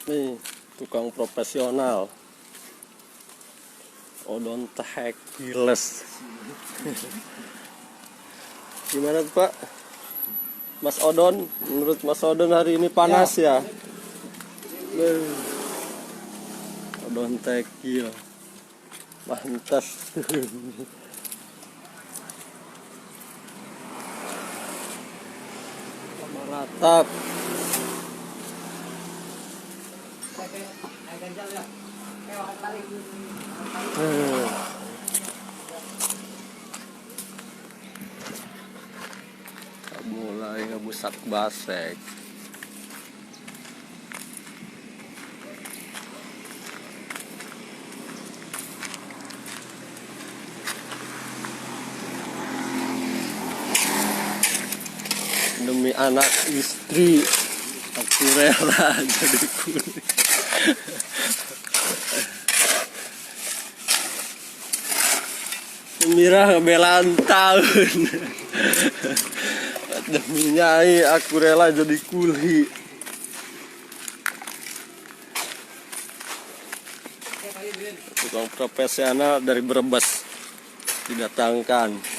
Nih, tukang profesional. Odontech Giles. Gimana Pak? Mas Odon, menurut Mas Odon hari ini panas ya? Odontech Giles. Mantas. Meratap. Mulai ngebusak basek. Demi anak istri aku rela jadi kulit. Mira ngebelaan tahun. Demi nyai aku rela jadi kuli. Tukang profesional dari Brebes didatangkan.